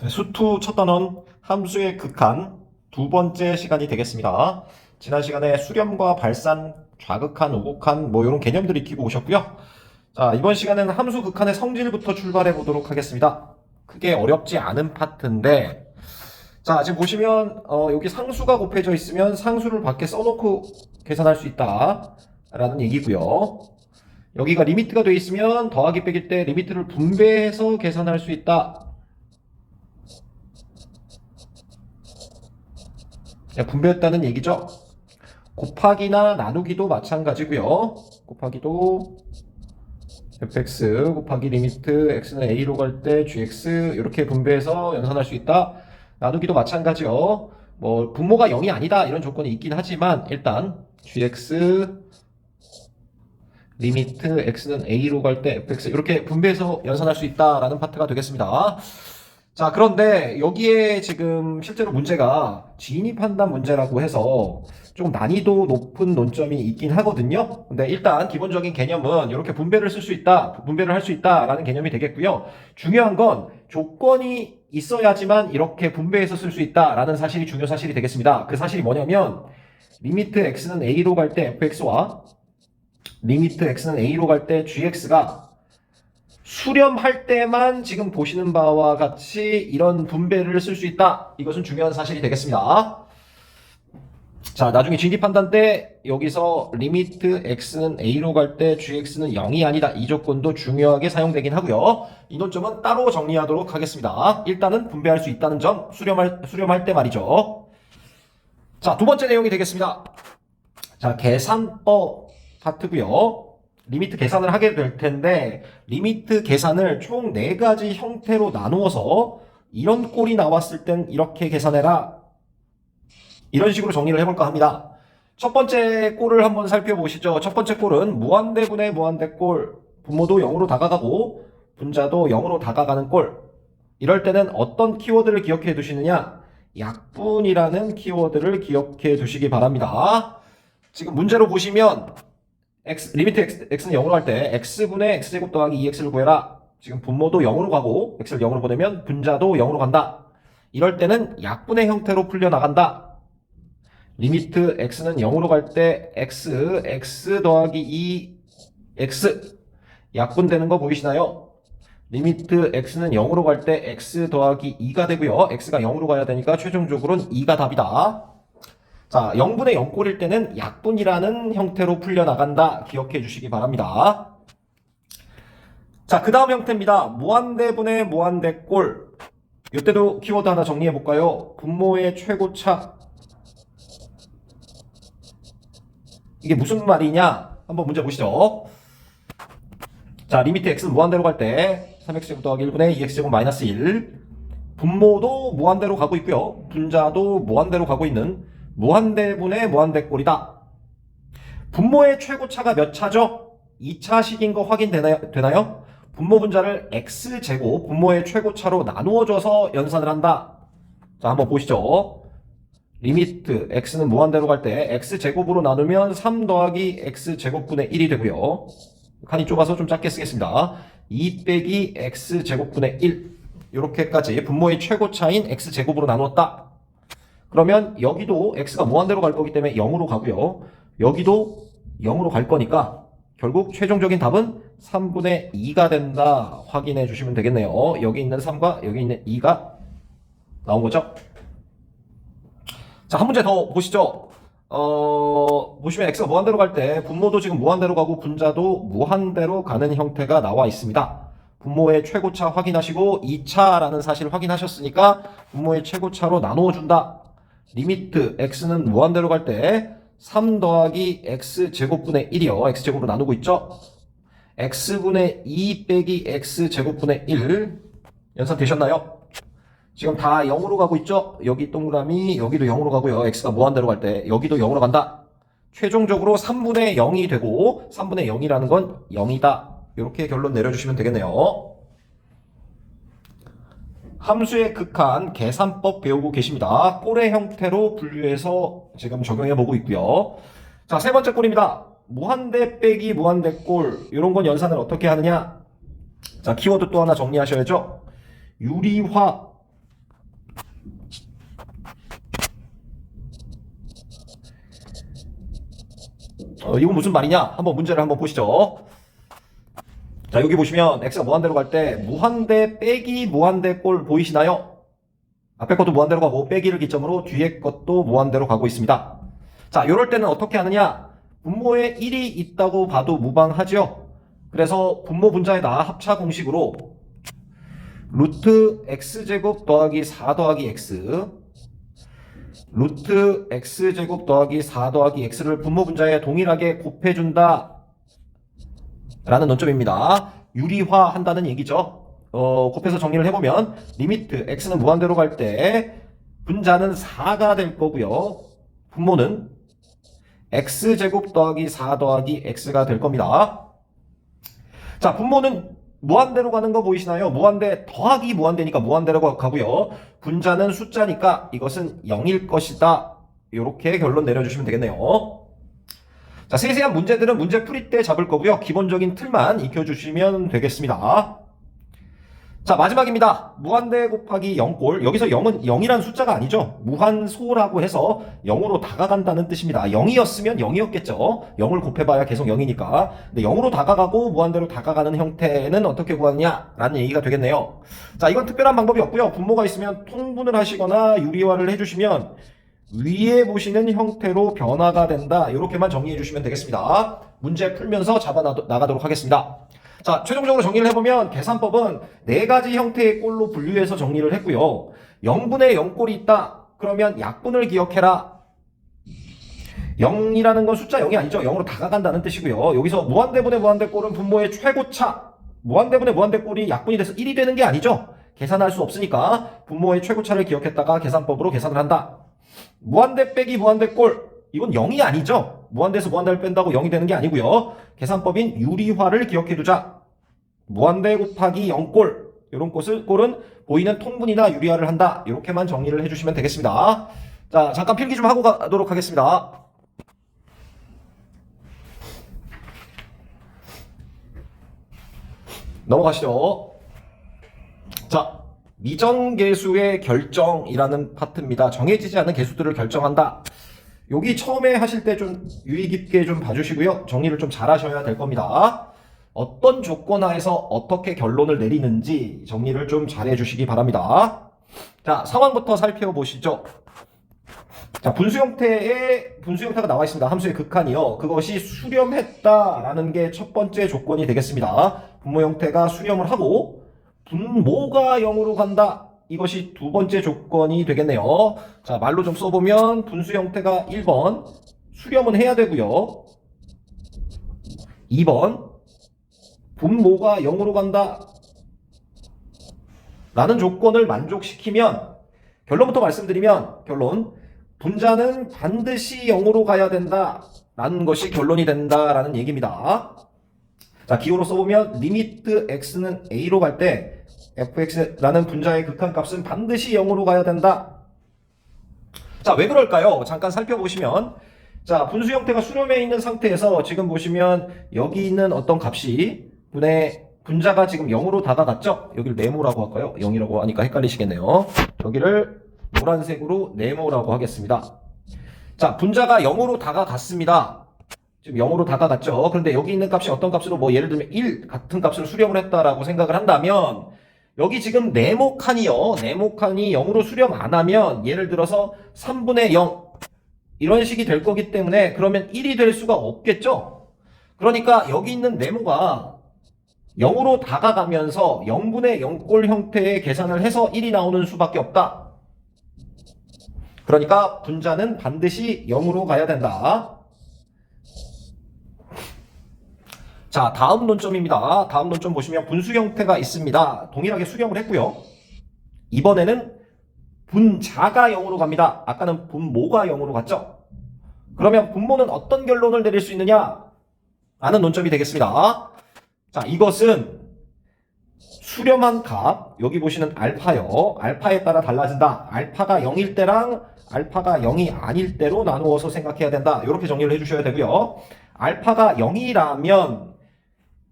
수투 첫 단원 함수의 극한 두 번째 시간이 되겠습니다. 지난 시간에 수렴과 발산, 좌극한, 우극한 이런 개념들 익히고 오셨고요. 자, 이번 시간에는 함수 극한의 성질부터 출발해 보도록 하겠습니다. 크게 어렵지 않은 파트인데 자, 지금 보시면 여기 상수가 곱해져 있으면 상수를 밖에 써놓고 계산할 수 있다 라는 얘기고요. 여기가 리미트가 되어 있으면 더하기 빼기 때 리미트를 분배해서 계산할 수 있다. 분배했다는 얘기죠. 곱하기나 나누기도 마찬가지고요. 곱하기도 fx 곱하기 리미트 x는 a로 갈 때 gx 이렇게 분배해서 연산할 수 있다. 나누기도 마찬가지요. 분모가 0이 아니다 이런 조건이 있긴 하지만 일단 gx 리미트 x는 a로 갈 때 fx 이렇게 분배해서 연산할 수 있다라는 파트가 되겠습니다. 자, 그런데 여기에 지금 실제로 문제가 진입한단 문제라고 해서 좀 난이도 높은 논점이 있긴 하거든요. 근데 일단 기본적인 개념은 이렇게 분배를 쓸 수 있다, 분배를 할 수 있다라는 개념이 되겠고요. 중요한 건 조건이 있어야지만 이렇게 분배해서 쓸 수 있다라는 사실이 중요 사실이 되겠습니다. 그 사실이 뭐냐면 리미트 x는 a로 갈 때 fx와 리미트 x는 a로 갈 때 gx가 수렴할 때만 지금 보시는 바와 같이 이런 분배를 쓸 수 있다. 이것은 중요한 사실이 되겠습니다. 자, 나중에 진입한단 때 여기서 리미트 x는 a로 갈 때 gx는 0이 아니다. 이 조건도 중요하게 사용되긴 하고요. 이 논점은 따로 정리하도록 하겠습니다. 일단은 분배할 수 있다는 점 수렴할 때 말이죠. 자, 두 번째 내용이 되겠습니다. 자, 계산법 파트고요. 리미트 계산을 하게 될 텐데 리미트 계산을 총 4가지 형태로 나누어서 이런 꼴이 나왔을 땐 이렇게 계산해라 이런 식으로 정리를 해볼까 합니다. 첫 번째 꼴을 한번 살펴보시죠. 첫 번째 꼴은 무한대분의 무한대꼴, 분모도 0으로 다가가고 분자도 0으로 다가가는 꼴. 이럴 때는 어떤 키워드를 기억해 두시느냐? 약분이라는 키워드를 기억해 두시기 바랍니다. 지금 문제로 보시면 리미트 x는 0으로 할 때 x분의 x제곱 더하기 2x를 구해라. 지금 분모도 0으로 가고 x를 0으로 보내면 분자도 0으로 간다. 이럴 때는 약분의 형태로 풀려나간다. 리미트 x는 0으로 갈 때 x 더하기 2x 약분되는 거 보이시나요? 리미트 x는 0으로 갈 때 x 더하기 2가 되고요. x가 0으로 가야 되니까 최종적으로는 2가 답이다. 자, 0분의 0꼴일 때는 약분이라는 형태로 풀려나간다. 기억해 주시기 바랍니다. 자, 그 다음 형태입니다. 무한대분의 무한대꼴. 이때도 키워드 하나 정리해 볼까요? 분모의 최고차. 이게 무슨 말이냐? 한번 문제 보시죠. 자, 리미트 x는 무한대로 갈 때 3x제곱 더하기 1분의 2x제곱 마이너스 1. 분모도 무한대로 가고 있고요. 분자도 무한대로 가고 있는 무한대분의 무한대꼴이다. 분모의 최고차가 몇 차죠? 2차식인 거 확인되나요? 분모 분자를 x제곱 분모의 최고차로 나누어줘서 연산을 한다. 자, 한번 보시죠. 리미트 x는 무한대로 갈 때 x제곱으로 나누면 3 더하기 x제곱분의 1이 되고요. 칸이 좁아서 좀 작게 쓰겠습니다. 2 빼기 x제곱분의 1 이렇게까지 분모의 최고차인 x제곱으로 나누었다. 그러면 여기도 x가 무한대로 갈 거기 때문에 0으로 가고요. 여기도 0으로 갈 거니까 결국 최종적인 답은 3분의 2가 된다. 확인해 주시면 되겠네요. 여기 있는 3과 여기 있는 2가 나온 거죠. 자, 한 문제 더 보시죠. 보시면 x가 무한대로 갈 때 분모도 지금 무한대로 가고 분자도 무한대로 가는 형태가 나와 있습니다. 분모의 최고차 확인하시고 2차라는 사실을 확인하셨으니까 분모의 최고차로 나누어 준다. 리미트 x는 무한대로 갈 때 3 더하기 x제곱분의 1이요. x제곱으로 나누고 있죠. x분의 2 빼기 x제곱분의 1 연산되셨나요? 지금 다 0으로 가고 있죠. 여기 동그라미 여기도 0으로 가고요. x가 무한대로 갈 때 여기도 0으로 간다. 최종적으로 3분의 0이 되고 3분의 0이라는 건 0이다. 이렇게 결론 내려주시면 되겠네요. 함수의 극한 계산법 배우고 계십니다. 꼴의 형태로 분류해서 지금 적용해 보고 있고요. 자, 세 번째 꼴입니다. 무한대 빼기 무한대 꼴. 이런 건 연산을 어떻게 하느냐? 자, 키워드 또 하나 정리하셔야죠. 유리화 이건 무슨 말이냐? 한번 문제를 한번 보시죠. 자, 여기 보시면 x가 무한대로 갈 때 무한대 빼기 무한대 꼴 보이시나요? 앞에 것도 무한대로 가고 빼기를 기점으로 뒤에 것도 무한대로 가고 있습니다. 자, 이럴 때는 어떻게 하느냐? 분모에 1이 있다고 봐도 무방하죠. 그래서 분모 분자에다 합차 공식으로 루트 x제곱 더하기 4 더하기 x 루트 x제곱 더하기 4 더하기 x를 분모 분자에 동일하게 곱해준다 라는 논점입니다. 유리화 한다는 얘기죠. 곱해서 정리를 해보면 리미트 x는 무한대로 갈 때 분자는 4가 될 거고요. 분모는 x제곱 더하기 4 더하기 x가 될 겁니다. 자, 분모는 무한대로 가는 거 보이시나요? 무한대 더하기 무한대니까 무한대로 가고요. 분자는 숫자니까 이것은 0일 것이다. 이렇게 결론 내려주시면 되겠네요. 자, 세세한 문제들은 문제 풀이 때 잡을 거고요. 기본적인 틀만 익혀주시면 되겠습니다. 자, 마지막입니다. 무한대 곱하기 0꼴. 여기서 0은 0이란 숫자가 아니죠. 무한소라고 해서 0으로 다가간다는 뜻입니다. 0이었으면 0이었겠죠. 0을 곱해봐야 계속 0이니까. 근데 0으로 다가가고 무한대로 다가가는 형태는 어떻게 구하느냐라는 얘기가 되겠네요. 자, 이건 특별한 방법이 없고요. 분모가 있으면 통분을 하시거나 유리화를 해주시면 위에 보시는 형태로 변화가 된다. 이렇게만 정리해 주시면 되겠습니다. 문제 풀면서 잡아 나가도록 하겠습니다. 자, 최종적으로 정리를 해보면 계산법은 4가지 형태의 꼴로 분류해서 정리를 했고요. 0분의 0꼴이 있다. 그러면 약분을 기억해라. 0이라는 건 숫자 0이 아니죠. 0으로 다가간다는 뜻이고요. 여기서 무한대분의 무한대꼴은 분모의 최고차. 무한대분의 무한대꼴이 약분이 돼서 1이 되는 게 아니죠. 계산할 수 없으니까 분모의 최고차를 기억했다가 계산법으로 계산을 한다. 무한대 빼기 무한대꼴. 이건 0이 아니죠. 무한대에서 무한대를 뺀다고 0이 되는 게 아니고요. 계산법인 유리화를 기억해두자. 무한대 곱하기 0꼴. 이런 꼴은 보이는 통분이나 유리화를 한다. 이렇게만 정리를 해주시면 되겠습니다. 자, 잠깐 필기 좀 하고 가도록 하겠습니다. 넘어가시죠. 자, 미정계수의 결정이라는 파트입니다. 정해지지 않은 계수들을 결정한다. 여기 처음에 하실 때 좀 유의 깊게 좀 봐주시고요. 정리를 좀 잘 하셔야 될 겁니다. 어떤 조건 하에서 어떻게 결론을 내리는지 정리를 좀 잘 해주시기 바랍니다. 자, 상황부터 살펴보시죠. 자, 분수 형태가 나와 있습니다. 함수의 극한이요. 그것이 수렴했다라는 게 첫 번째 조건이 되겠습니다. 분모 형태가 수렴을 하고 분모가 0으로 간다. 이것이 두 번째 조건이 되겠네요. 자, 말로 좀 써보면 분수 형태가 1번 수렴은 해야 되고요. 2번 분모가 0으로 간다 라는 조건을 만족시키면, 결론부터 말씀드리면 결론, 분자는 반드시 0으로 가야 된다 라는 것이 결론이 된다라는 얘기입니다. 자, 기호로 써보면 리미트 x는 a로 갈 때 fx라는 분자의 극한값은 반드시 0으로 가야 된다. 자, 왜 그럴까요? 잠깐 살펴보시면, 자, 분수 형태가 수렴해 있는 상태에서 지금 보시면 여기 있는 어떤 값이 분자가 지금 0으로 다가갔죠? 여기를 네모라고 할까요? 0이라고 하니까 헷갈리시겠네요. 여기를 노란색으로 네모라고 하겠습니다. 자, 분자가 0으로 다가갔습니다. 지금 0으로 다가갔죠? 그런데 여기 있는 값이 어떤 값으로, 뭐 예를 들면 1 같은 값을 수렴을 했다라고 생각을 한다면, 여기 지금 네모칸이요. 네모칸이 0으로 수렴 안 하면 예를 들어서 3분의 0 이런 식이 될 거기 때문에 그러면 1이 될 수가 없겠죠? 그러니까 여기 있는 네모가 0으로 다가가면서 0분의 0꼴 형태의 계산을 해서 1이 나오는 수밖에 없다. 그러니까 분자는 반드시 0으로 가야 된다. 자, 다음 논점입니다. 다음 논점 보시면 분수 형태가 있습니다. 동일하게 수렴을 했고요. 이번에는 분자가 0으로 갑니다. 아까는 분모가 0으로 갔죠? 그러면 분모는 어떤 결론을 내릴 수 있느냐? 라는 논점이 되겠습니다. 자, 이것은 수렴한 값, 여기 보시는 알파요. 알파에 따라 달라진다. 알파가 0일 때랑 알파가 0이 아닐 때로 나누어서 생각해야 된다. 이렇게 정리를 해주셔야 되고요. 알파가 0이라면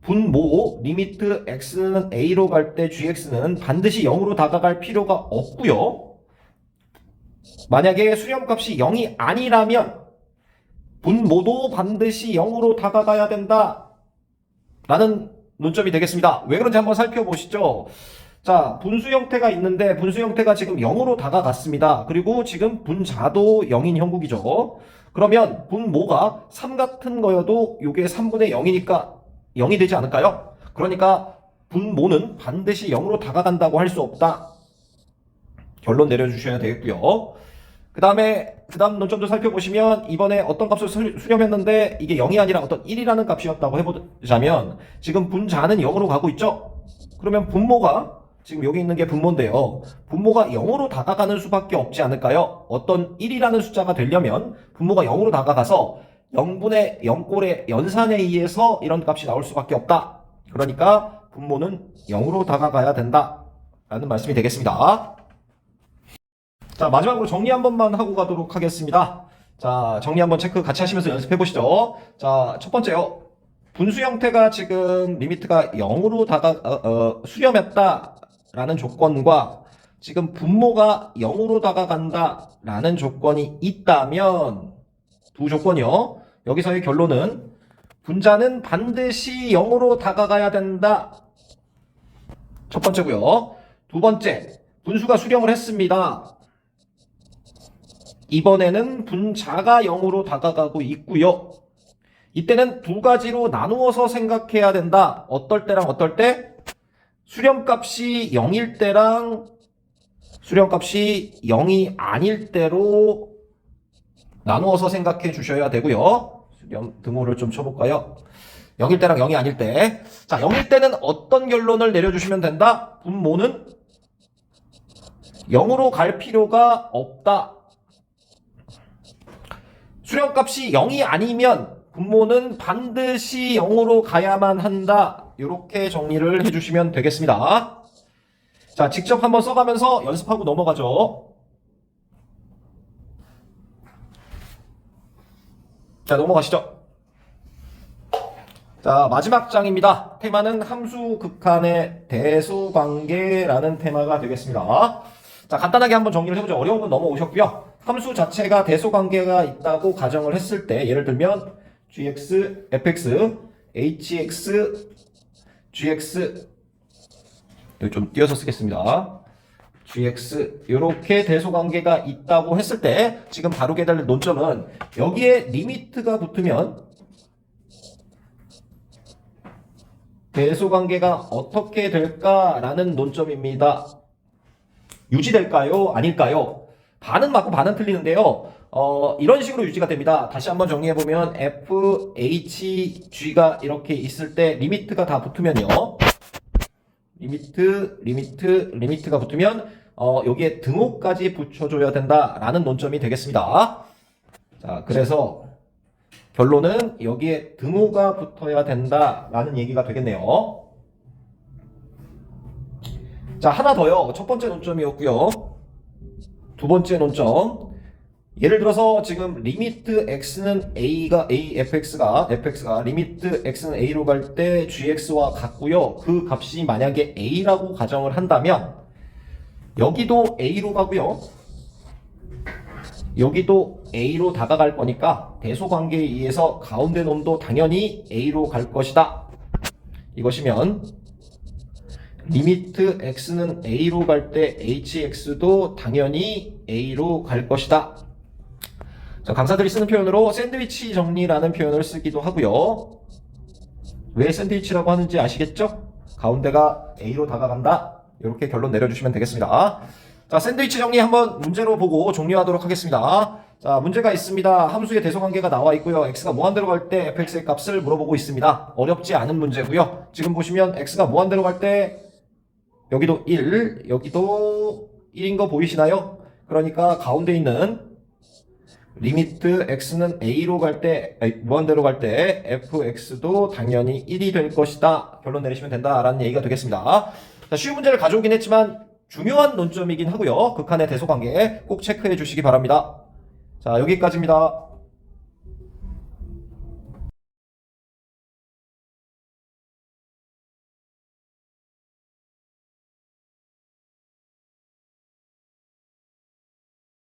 분모 리미트 x는 a로 갈 때 gx는 반드시 0으로 다가갈 필요가 없고요. 만약에 수렴값이 0이 아니라면 분모도 반드시 0으로 다가가야 된다 라는 논점이 되겠습니다. 왜 그런지 한번 살펴보시죠. 자, 분수 형태가 있는데 분수 형태가 지금 0으로 다가갔습니다. 그리고 지금 분자도 0인 형국이죠. 그러면 분모가 3 같은 거여도 이게 3분의 0이니까 0이 되지 않을까요? 그러니까 분모는 반드시 0으로 다가간다고 할 수 없다. 결론 내려주셔야 되겠고요. 그 다음 논점도 살펴보시면 이번에 어떤 값을 수렴했는데 이게 0이 아니라 어떤 1이라는 값이었다고 해보자면 지금 분자는 0으로 가고 있죠? 그러면 분모가 지금 여기 있는 게 분모인데요. 분모가 0으로 다가가는 수밖에 없지 않을까요? 어떤 1이라는 숫자가 되려면 분모가 0으로 다가가서 0분의 0꼴의 연산에 의해서 이런 값이 나올 수밖에 없다. 그러니까 분모는 0으로 다가가야 된다. 라는 말씀이 되겠습니다. 자, 마지막으로 정리 한 번만 하고 가도록 하겠습니다. 자, 정리 한번 체크 같이 하시면서 연습해 보시죠. 자, 첫 번째요. 분수 형태가 지금 리미트가 0으로 수렴했다라는 조건과 지금 분모가 0으로 다가간다라는 조건이 있다면 두 조건이요. 여기서의 결론은 분자는 반드시 0으로 다가가야 된다. 첫 번째고요. 두 번째, 분수가 수렴을 했습니다. 이번에는 분자가 0으로 다가가고 있고요. 이때는 두 가지로 나누어서 생각해야 된다. 어떨 때랑 어떨 때? 수렴값이 0일 때랑 수렴값이 0이 아닐 때로 나누어서 생각해 주셔야 되고요. 수렴 등호를 좀 쳐볼까요? 0일 때랑 0이 아닐 때. 자, 0일 때는 어떤 결론을 내려주시면 된다? 분모는 0으로 갈 필요가 없다. 수렴값이 0이 아니면 분모는 반드시 0으로 가야만 한다. 이렇게 정리를 해주시면 되겠습니다. 자, 직접 한번 써가면서 연습하고 넘어가죠. 자, 넘어가시죠. 자, 마지막 장입니다. 테마는 함수 극한의 대소관계라는 테마가 되겠습니다. 자, 간단하게 한번 정리를 해보죠. 어려운 건 넘어오셨고요. 함수 자체가 대소관계가 있다고 가정을 했을 때 예를 들면 gx, fx, hx, gx 여기 좀 띄어서 쓰겠습니다. gx 이렇게 대소관계가 있다고 했을 때 지금 다루게 될 논점은 여기에 리미트가 붙으면 대소관계가 어떻게 될까라는 논점입니다. 유지될까요? 아닐까요? 반은 맞고 반은 틀리는데요. 이런 식으로 유지가 됩니다. 다시 한번 정리해보면 f, h, g가 이렇게 있을 때 리미트가 다 붙으면요. 리미트가 붙으면 여기에 등호까지 붙여줘야 된다라는 논점이 되겠습니다. 자, 그래서 결론은 여기에 등호가 붙어야 된다라는 얘기가 되겠네요. 자, 하나 더요. 첫 번째 논점이었고요. 두 번째 논점. 예를 들어서 지금 리미트 x는 fx가 리미트 x는 a로 갈 때 gx와 같고요. 그 값이 만약에 a라고 가정을 한다면 여기도 a로 가고요. 여기도 a로 다가갈 거니까 대소관계에 의해서 가운데 놈도 당연히 a로 갈 것이다. 이것이면 리미트 x는 a로 갈 때 hx도 당연히 a로 갈 것이다. 자, 강사들이 쓰는 표현으로 샌드위치 정리라는 표현을 쓰기도 하고요. 왜 샌드위치라고 하는지 아시겠죠? 가운데가 a로 다가간다. 이렇게 결론 내려주시면 되겠습니다. 자, 샌드위치 정리 한번 문제로 보고 종료하도록 하겠습니다. 자, 문제가 있습니다. 함수의 대소관계가 나와 있고요. x가 무한대로 갈 때 fx의 값을 물어보고 있습니다. 어렵지 않은 문제고요. 지금 보시면 x가 무한대로 갈 때 여기도 1, 여기도 1인 거 보이시나요? 그러니까 가운데 있는 리미트 x는 a로 갈 때, 무한대로 갈 때 fx도 당연히 1이 될 것이다. 결론 내리시면 된다라는 얘기가 되겠습니다. 자, 쉬운 문제를 가져오긴 했지만 중요한 논점이긴 하고요. 극한의 대소관계 꼭 체크해 주시기 바랍니다. 자, 여기까지입니다.